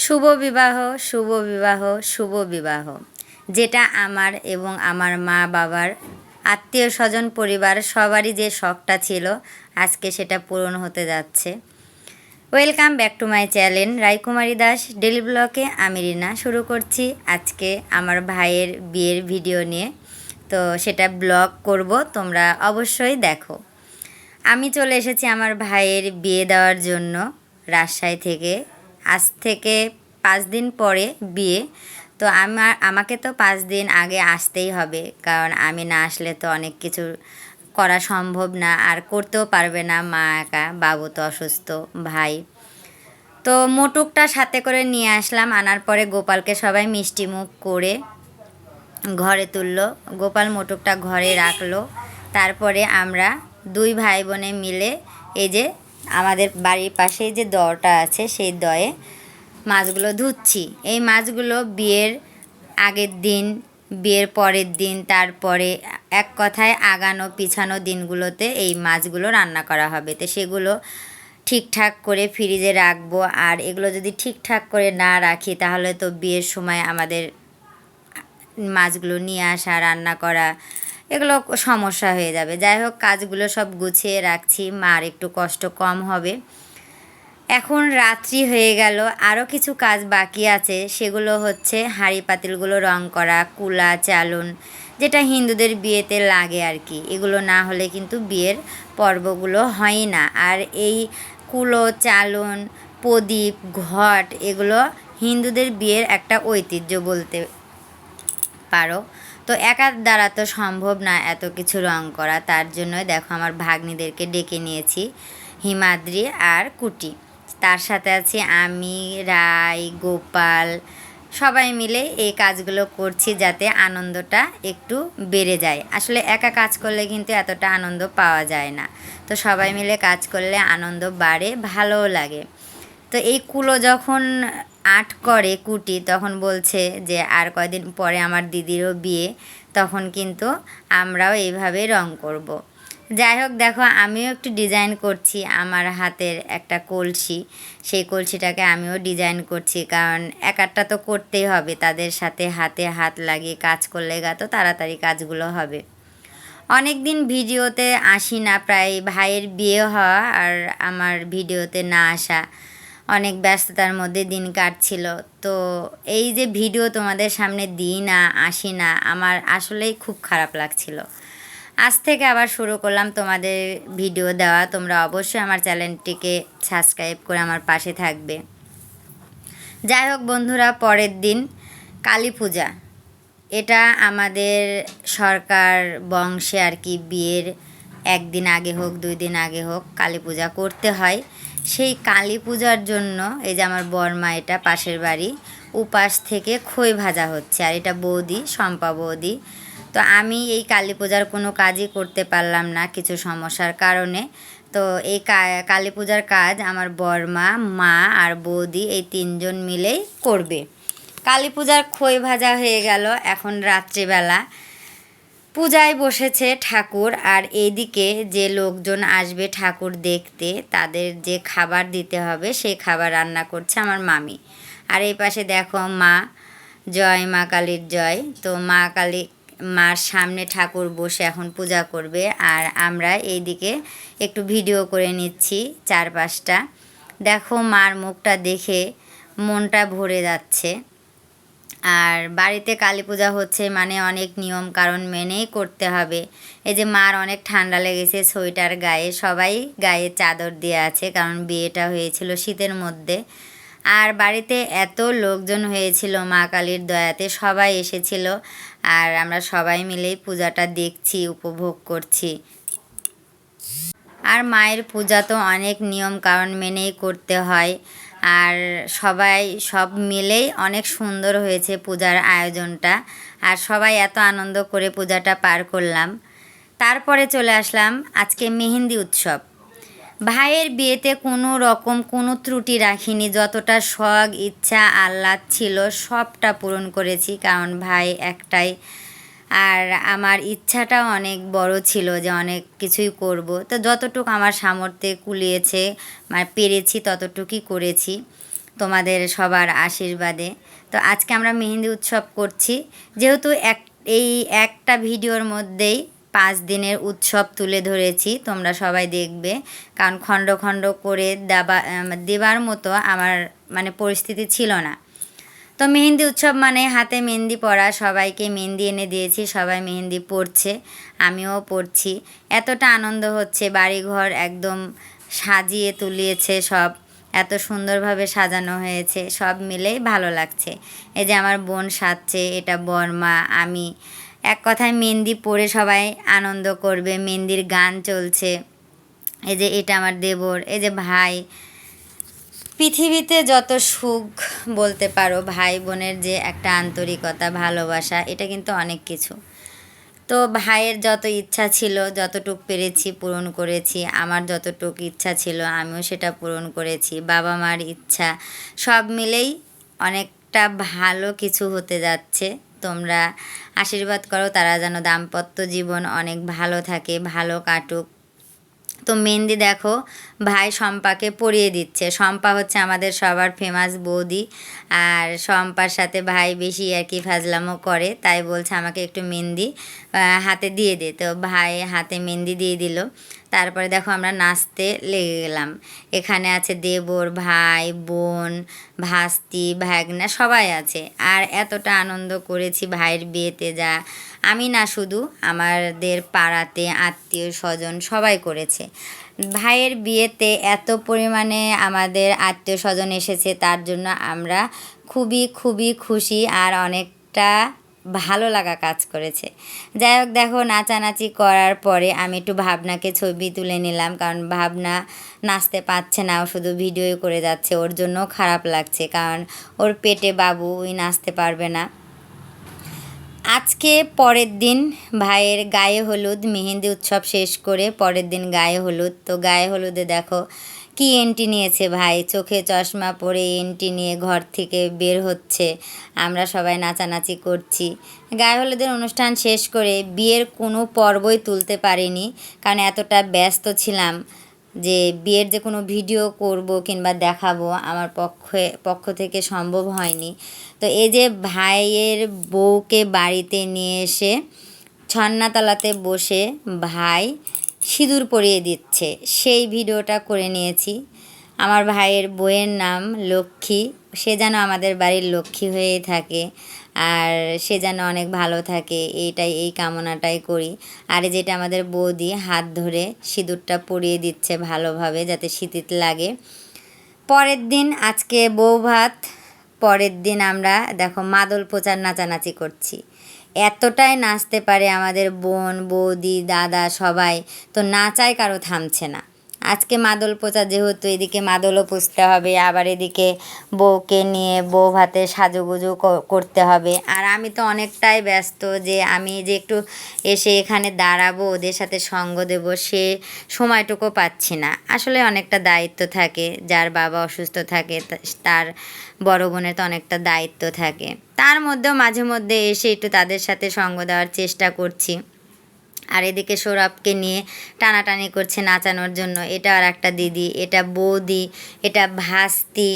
শুভ বিবাহ, শুভ বিবাহ, শুভ বিবাহ, যেটা আমার এবং আমার মা বাবার আত্মীয় স্বজন পরিবার সবারই যে শখটা ছিল, আজকে সেটা পূরণ হতে যাচ্ছে। Welcome back to my channel Raikumari Das daily ব্লগে। আমি রিনা শুরু করছি আজকে আমার ভাইয়ের বিয়ের ভিডিও নিয়ে। তো সেটা ব্লগ করব, তোমরা অবশ্যই দেখো। আমি চলে এসেছি আমার ভাইয়ের বিয়ে দেওয়ার জন্য রাজশাহী থেকে। আজ থেকে 5 দিন পরে বিয়ে, তো আমাকে তো 5 দিন আগে আসতেই হবে, কারণ আমি না আসলে তো অনেক কিছু করা সম্ভব না, আর করতেও পারবে না মা একা, বাবু তো অসুস্থ, ভাই। তো মোটুকটা সাথে করে নিয়ে আসলাম। আনার পরে গোপালকে সবাই মিষ্টি মুখ করে ঘরে তুললো। গোপাল মোটুকটা ঘরে রাখলো। তারপরে আমরা দুই ভাই বোনে মিলে এই যে আমাদের বাড়ির পাশে যে দটা আছে, সেই দয়ে মাছগুলো ধুচ্ছি। এই মাছগুলো বিয়ের আগের দিন, বিয়ের পরের দিন, তারপরে এক কথায় আগানো পিছানো দিনগুলোতে এই মাছগুলো রান্না করা হবে। তো সেগুলো ঠিকঠাক করে ফ্রিজে রাখবো। আর এগুলো যদি ঠিকঠাক করে না রাখি, তাহলে তো বিয়ের সময় আমাদের মাছগুলো নিয়ে আসা, রান্না করা, এগুলো সমস্যা হয়ে যাবে। যাই হোক, কাজগুলো সব গুছিয়ে রাখছি, মার একটু কষ্ট কম হবে। এখন রাত্রি হয়ে গেল, আরও কিছু কাজ বাকি আছে। সেগুলো হচ্ছে হাঁড়ি পাতিলগুলো রং করা, কুলা চালুন, যেটা হিন্দুদের বিয়েতে লাগে আর কি। এগুলো না হলে কিন্তু বিয়ের পর্বগুলো হয় না। আর এই কুলো চালুন, প্রদীপ, ঘট, এগুলো হিন্দুদের বিয়ের একটা ঐতিহ্য বলতে পারো। তো একার দ্বারা তো সম্ভব না এত কিছু রং করা। তার জন্যই দেখো আমার ভাগ্নিদেরকে ডেকে নিয়েছি, হিমাদ্রি আর কুটি। তার সাথে আছি আমি, রাই, গোপাল, সবাই মিলে এই কাজগুলো করছি যাতে আনন্দটা একটু বেড়ে যায়। আসলে একা কাজ করলে কিন্তু এতটা আনন্দ পাওয়া যায় না। তো সবাই মিলে কাজ করলে আনন্দ বাড়ে, ভালোও লাগে। তো এই কুলো যখন আর্ট করে কুটি, তখন বলছে যে আর কয়দিন পরে আমার দিদিরও বিয়ে, তখন কিন্তু আমরাও এইভাবে রং করব। যাই হোক, দেখো আমিও একটু ডিজাইন করছি। আমার হাতের একটা কলসি, সেই কলসিটাকে আমিও ডিজাইন করছি, কারণ একারটা তো করতেই হবে। তাদের সাথে হাতে হাত লাগিয়ে কাজ করলে তো তাড়াতাড়ি কাজগুলো হবে। অনেক দিন ভিডিওতে আসি না, প্রায় ভাইয়ের বিয়ে হওয়া আর আমার ভিডিওতে না আসা, অনেক ব্যস্ততার মধ্যে দিন কাটছিল। তো এই যে ভিডিও তোমাদের সামনে দিই না, আসি না, আমার আসলেই খুব খারাপ লাগছিল। আজ থেকে আবার শুরু করলাম তোমাদের ভিডিও দেওয়া। তোমরা অবশ্যই আমার চ্যানেলটিকে সাবস্ক্রাইব করে আমার পাশে থাকবে। যাই হোক বন্ধুরা, পরের দিন কালী পূজা। এটা আমাদের সরকার বংশে আর কি, বিয়ের একদিন আগে হোক 2 দিন আগে হোক কালী পূজা করতে হয়। সেই কালী পূজার জন্য এই যে আমার বর্মা, এটা পাশের বাড়ি, উপাস থেকে খই ভাজা হচ্ছে। আর এটা বৌদি, শম্পা বৌদি। তো আমি এই কালী পূজার কোনো কাজই করতে পারলাম না কিছু সমস্যার কারণে। তো এই কালী পূজার কাজ আমার বর্মা, মা আর বৌদি এই 3 জন মিলেই করবে। কালী পূজার খই ভাজা হয়ে গেল। এখন রাত্রিবেলা পূজায় বসেছে ঠাকুর, আর এইদিকে যে লোকজন আসবে ঠাকুর দেখতে, তাদের যে খাবার দিতে হবে সেই খাবার রান্না করছে আমার মামি। আর এই পাশে দেখো মা, জয় মা কালীর জয়। তো মা কালী, মার সামনে ঠাকুর বসে এখন পূজা করবে, আর আমরা এইদিকে একটু ভিডিও করে নিচ্ছি চারপাশটা। দেখো মার মুখটা দেখে মনটা ভরে যাচ্ছে। আর বাড়িতে কালী পূজা হচ্ছে মানে অনেক নিয়ম কারণ মেনেই করতে হবে। এই যে মার অনেক ঠান্ডা লেগেছে, সোয়েটার গায়ে, সবাই গায়ে চাদর দিয়ে আছে, কারণ বিয়েটা হয়েছিল শীতের মধ্যে। আর বাড়িতে এত লোকজন হয়েছিল মা কালীর দয়াতে, সবাই এসেছিল। আর আমরা সবাই মিলেই পূজাটা দেখছি, উপভোগ করছি। আর মায়ের পূজা তো অনেক নিয়ম কারণ মেনেই করতে হয়। আর সবাই সব মিলেই অনেক সুন্দর হয়েছে পূজার আয়োজনটা। আর সবাই এত আনন্দ করে পূজাটা পার করলাম। তারপরে চলে আসলাম আজকে মেহেন্দি উৎসব। ভাইয়ের বিয়েতে কোনো রকম কোনো ত্রুটি রাখিনি, যতটা শখ ইচ্ছা আহ্লাদ ছিল সবটা পূরণ করেছি, কারণ ভাই একটাই। আর আমার ইচ্ছাটাও অনেক বড় ছিল যে অনেক কিছুই করব। তো যতটুকু আমার সামর্থ্যে কুলিয়েছে, মানে পেরেছি ততটুকুই করেছি। তোমাদের সবার আশীর্বাদে। তো আজকে আমরা মেহেন্দি উৎসব করছি, যেহেতু এই একটা ভিডিওর মধ্যেই 5 দিনের উৎসব তুলে ধরেছি, তোমরা সবাই দেখবে, কারণ খণ্ড খণ্ড করে দেবার মতো আমার মানে পরিস্থিতি ছিল না। তো মেহেন্দি উৎসব মানে হাতে মেহেন্দি পরা, সবাইকে মেহেন্দি এনে দিয়েছি, সবাই মেহেন্দি পরছে, আমিও পরছি। এতটা আনন্দ হচ্ছে, বাড়িঘর একদম সাজিয়ে তুলিয়েছে, সব এত সুন্দরভাবে সাজানো হয়েছে, সব মিলেই ভালো লাগছে। এই যে আমার বোন সাজছে, এটা বর্মা, আমি, এক কথায় মেহেন্দি পরে সবাই আনন্দ করবে, মেহেন্দির গান চলছে। এই যে এটা আমার দেবর, এই যে ভাই। পৃথিবীতে যত সুখ বলতে পারো, ভাই বোনের যে একটা আন্তরিকতা, ভালোবাসা, এটা কিন্তু অনেক কিছু। তো ভাইয়ের যত ইচ্ছা ছিল, যতটুক পেরেছি পূরণ করেছি, আমার যতটুক ইচ্ছা ছিল আমিও সেটা পূরণ করেছি। বাবা মার ইচ্ছা, সব মিলেই অনেকটা ভালো কিছু হতে যাচ্ছে। তোমরা আশীর্বাদ করো তারা যেন দাম্পত্য জীবন অনেক ভালো থাকে, ভালো কাটুক। তো মেহেন্দি দেখো ভাই শম্পাকে পরিয়ে দিচ্ছে। শম্পা হচ্ছে আমাদের সবার ফেমাস বৌদি, আর শম্পার সাথে ভাই বেশি আর কি ফাজলামো করে, তাই বলছে আমাকে একটু মেহেন্দি হাতে দিয়ে দে। তো ভাই হাতে মেহেন্দি দিয়ে দিল। তারপরে দেখো আমরা নাচতে লেগে গেলাম। এখানে আছে দেবর, ভাই, বোন, ভাস্তি, ভাগনা, সবাই আছে। আর এতটা আনন্দ করেছি ভাইয়ের বিয়েতে, যা আমি না, শুধু আমাদের পাড়াতে আত্মীয় স্বজন সবাই করেছে। ভাইয়ের বিয়েতে এত পরিমাণে আমাদের আত্মীয় স্বজন এসেছে, তার জন্য আমরা খুবই খুবই খুশি, আর অনেকটা ভালো লাগা কাজ করেছে। যাই হোক, দেখো নাচানাচি করার পরে আমি একটু ভাবনাকে ছবি তুলে নিলাম, কারণ ভাবনা নাচতে পারছে না, ও শুধু ভিডিও করে যাচ্ছে। ওর জন্য খারাপ লাগছে, কারণ ওর পেটে বাবু, ওই নাচতে পারবে না। আজকে পরের দিন ভাইয়ের গায়ে হলুদ, মেহেন্দি উৎসব শেষ করে পরের দিন গায়ে হলুদ। তো গায়ে হলুদে দেখো কি এন্ট্রি নিয়েছে ভাই, চোখে চশমা পরে এন্ট্রি নিয়ে ঘর থেকে বের হচ্ছে। আমরা সবাই নাচানাচি করছি। গায়ে হলুদের অনুষ্ঠান শেষ করে বিয়ের কোনো পর্বই তুলতে পারিনি, কারণ এতটা ব্যস্ত ছিলাম যে বিয়ের যে কোনো ভিডিও করব কিংবা দেখাবো আমার পক্ষ থেকে সম্ভব হয়নি। তো এই যে ভাইয়ের বউকে বাড়িতে নিয়ে এসে ছন্নাতলাতে বসে ভাই সিঁদুর পরিয়ে দিচ্ছে, সেই ভিডিওটা করে নিয়েছি। আমার ভাইয়ের বউয়ের নাম লক্ষ্মী, সে যেন আমাদের বাড়ির লক্ষ্মী হয়েই থাকে, আর সে যেন অনেক ভালো থাকে, এই কামনাটাই করি। আর যেটা আমাদের বৌদি হাত ধরে সিঁদুরটা পরিয়ে দিচ্ছে ভালোভাবে, যাতে শীত লাগে। পরের দিন আজকে বউ ভাত। পরের দিন আমরা দেখো মাদল পোচার নাচানাচি করছি। এতটাই নাচতে পারে আমাদের বোন, বৌদি, দাদা সবাই, তো নাচায় কারো থামছে না। আজকে মাদল পোচা, যেহেতু এদিকে মাদলও পুষতে হবে, আবার এদিকে বউকে নিয়ে বউ ভাতে সাজুগুজু করতে হবে। আর আমি তো অনেকটাই ব্যস্ত, যে আমি যে একটু এসে এখানে দাঁড়াবো, ওদের সাথে সঙ্গ দেবো, সে সময়টুকু পাচ্ছি না। আসলে অনেকটা দায়িত্ব থাকে, যার বাবা অসুস্থ থাকে তার বড় বোনের তো অনেকটা দায়িত্ব থাকে। তার মধ্যেও মাঝে মধ্যে এসে একটু তাদের সাথে সঙ্গ দেওয়ার চেষ্টা করছি। আর এদিকে সৌরভকে নিয়ে টানাটানি করছে নাচানোর জন্য। এটা আর একটা দিদি, এটা বৌদি, এটা ভাস্তি,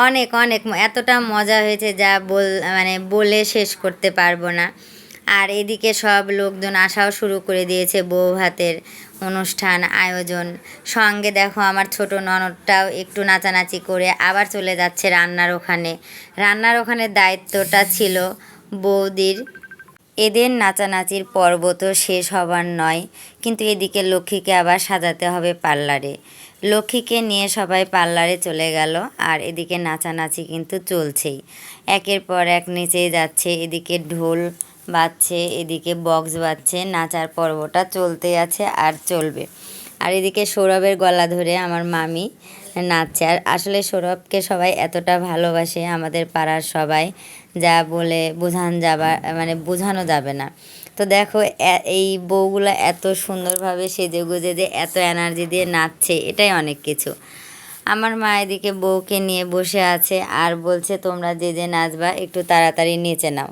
অনেক অনেক এতটা মজা হয়েছে যা বলে শেষ করতে পারবো না। আর এদিকে সব লোকজন আসাও শুরু করে দিয়েছে বউ ভাতের অনুষ্ঠান আয়োজন। সঙ্গে দেখো আমার ছোট ননদটাও একটু নাচানাচি করে আবার চলে যাচ্ছে রান্নার ওখানে। রান্নার ওখানে দায়িত্বটা ছিল বৌদির। এদের নাচানাচির পর্ব তো শেষ হবার নয়, কিন্তু এদিকে লক্ষ্মীকে আবার সাজাতে হবে পার্লারে। লক্ষ্মীকে নিয়ে সবাই পার্লারে চলে গেল, আর এদিকে নাচানাচি কিন্তু চলছেই, একের পর এক নেচেই যাচ্ছে। এদিকে ঢোল বাজছে, এদিকে বক্স বাজছে, নাচার পর্বটা চলতে আছে আর চলবে। আর এদিকে সৌরভের গলা ধরে আমার মামি নাচছে। আর আসলে সৌরভকে সবাই এতটা ভালোবাসে, আমাদের পাড়ার সবাই, যা বলে বোঝানো যাবে না। তো দেখো এই বউগুলো এত সুন্দরভাবে সেজে গুজে যে এত এনার্জি দিয়ে নাচছে, এটাই অনেক কিছু। আমার মা এদিকে বউকে নিয়ে বসে আছে আর বলছে তোমরা যে নাচবা একটু তাড়াতাড়ি নেচে নাও।